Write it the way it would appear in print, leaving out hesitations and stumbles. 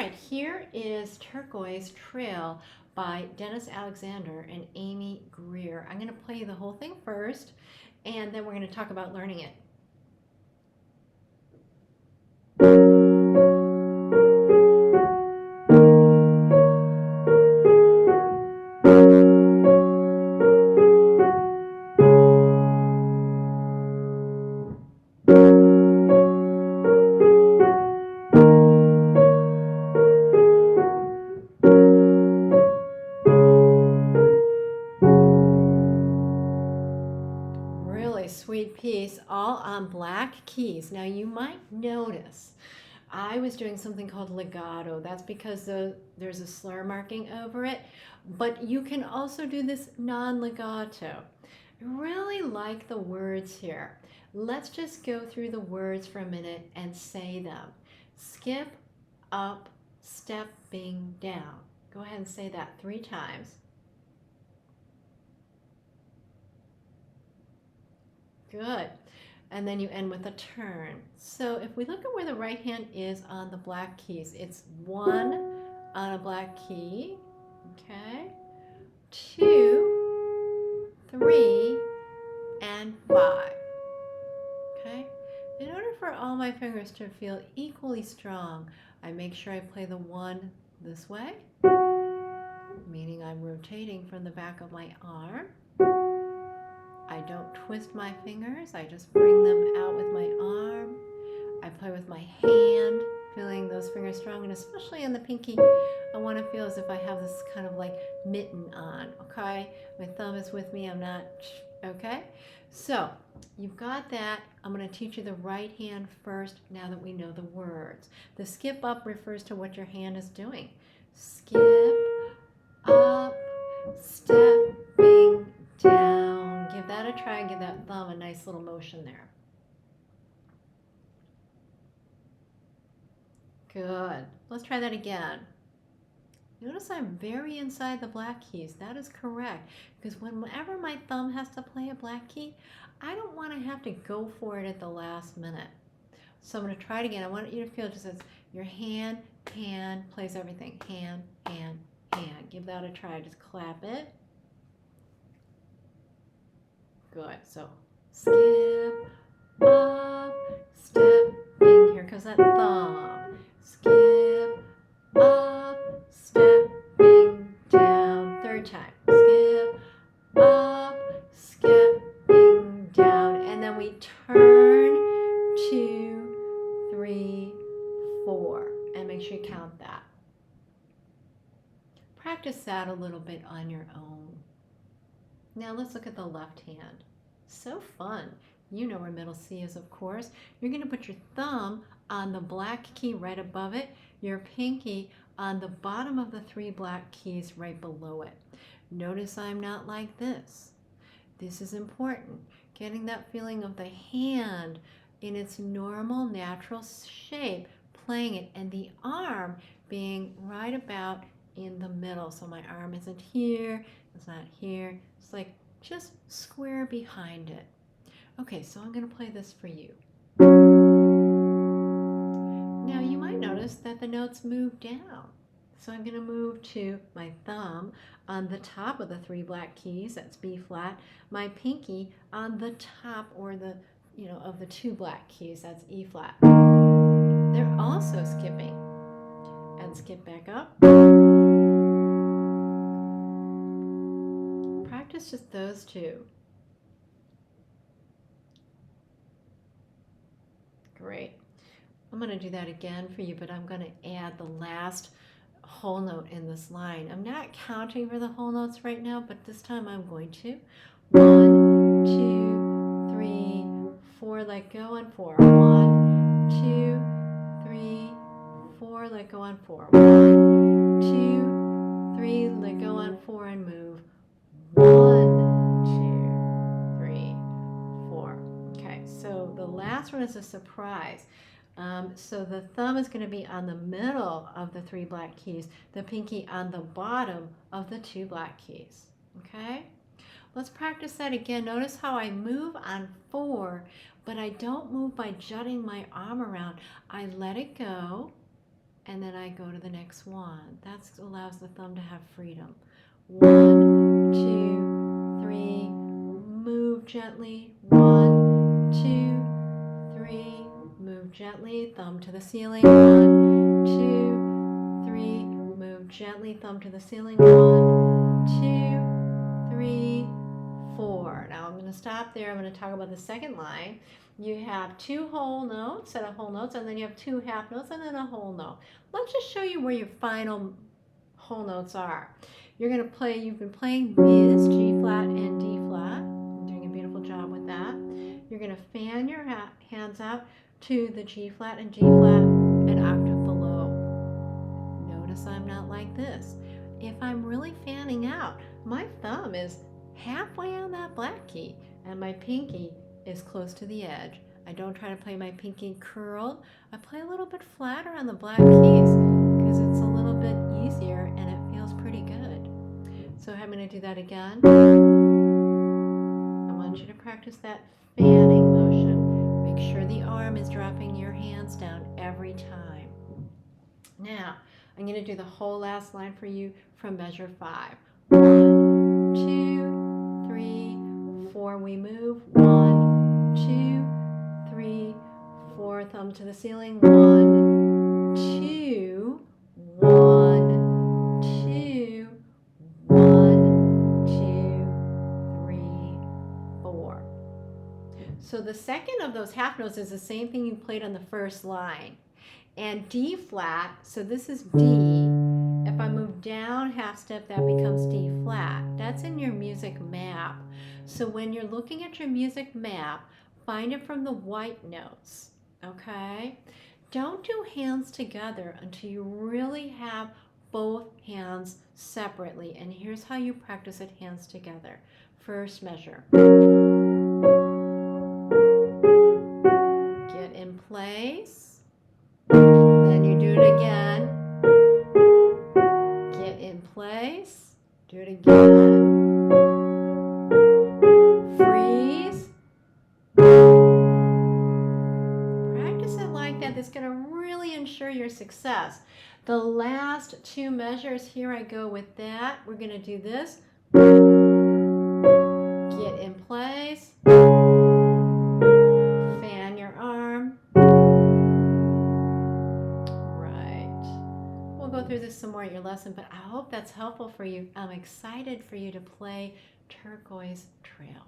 right, here is Turquoise Trail by Dennis Alexander and Amy Greer. I'm going to play the whole thing first, and then we're going to talk about learning it. Really sweet piece, all on black keys. Now you might notice I was doing something called legato. That's because there's a slur marking over it, but you can also do this non-legato. I really like the words here. Let's just go through the words for a minute and say them. Skip, up, stepping down. Go ahead and say that 3 times. Good. And then you end with a turn. So if we look at where the right hand is on the black keys, it's 1 on a black key, okay, 2, 3, and 5, okay. In order for all my fingers to feel equally strong, I make sure I play the 1 this way, meaning I'm rotating from the back of my arm. I don't twist my fingers, I just bring them out with my arm. I play with my hand, feeling those fingers strong, and especially on the pinky, I want to feel as if I have this kind of like mitten on, okay? My thumb is with me, I'm not, okay? So, you've got that. I'm going to teach you the right hand first now that we know the words. The skip up refers to what your hand is doing. Skip, up, stepping down. Give that a try, give that thumb a nice little motion there. Good. Let's try that again. Notice I'm very inside the black keys. That is correct. Because whenever my thumb has to play a black key, I don't want to have to go for it at the last minute. So I'm going to try it again. I want you to feel just as your hand plays everything. Hand, hand, hand. Give that a try. Just clap it. Good. So skip, up, stepping. Here comes that thumb. Skip, up, stepping down. 3rd time. Skip, up, skipping down. And then we turn 2, 3, 4. And make sure you count that. Practice that a little bit on your own. Now let's look at the left hand. So fun. You know where middle C is, of course. You're going to put your thumb on the black key right above it, your pinky on the bottom of the 3 black keys right below it. Notice I'm not like this. This is important. Getting that feeling of the hand in its normal, natural shape, playing it, and the arm being right about in the middle. So my arm isn't here, it's not here. It's like just square behind it. Okay, so I'm going to play this for you. Now you might notice that the notes move down. So I'm going to move to my thumb on the top of the 3 black keys, that's B flat, my pinky on the top or the, of the 2 black keys, that's E flat. They're also skipping. And skip back up. Practice just those 2. Great. I'm going to do that again for you, but I'm going to add the last whole note in this line. I'm not counting for the whole notes right now, but this time I'm going to. 1, 2, 3, 4, let go on 4. 1, 2, 3, 4, let go on 4. 1, 2, 3, let go on 4 and move. 1, 2, 3, 4. Okay, so the last one is a surprise. So the thumb is going to be on the middle of the 3 black keys, the pinky on the bottom of the 2 black keys. Okay? Let's practice that again. Notice how I move on 4, but I don't move by jutting my arm around. I let it go, and then I go to the next one. That allows the thumb to have freedom. 1, 2, 3, move gently. 1, 2, 3, move gently, thumb to the ceiling. 1, 2, 3, move gently, thumb to the ceiling. 1, 2, 3, 4. Now I'm going to stop there. I'm going to talk about the second line. You have 2 whole notes, set of whole notes, and then you have 2 half notes and then a whole note. Let's just show you where your final whole notes are. You're going to play, you've been playing This, G flat and D flat. You're doing a beautiful job with that. You're going to fan your hands out to the G flat and G flat an octave below. Notice I'm not like this. If I'm really fanning out, my thumb is halfway on that black key and my pinky is close to the edge. I don't try to play my pinky curled. I play a little bit flatter on the black keys because it's a little bit easier and it feels pretty good. So I'm going to do that again. I want you to practice that fanning motion. Make sure the arm is dropping your hands down every time. Now, I'm going to do the whole last line for you from measure 5. 1, 2, 3, 4. We move. 1, 2, 3, 4. Thumb to the ceiling. 1, 2, 1, 2, 1, 2, 3, 4. So the second of those half notes is the same thing you played on the first line. And D flat, so this is D. If I move down half step, that becomes D flat. That's in your music map. So when you're looking at your music map, find it from the white notes, okay? Don't do hands together until you really have both hands separately. And here's how you practice it hands together. First measure. Get in place. Then you do it again. Get in place. Do it again. Freeze. Practice it like that. That's going to really ensure your success. The last 2 measures, here I go with that. We're going to do this. Get in place. Fan your arm. We'll go through this some more at your lesson, but I hope that's helpful for you. I'm excited for you to play Turquoise Trail.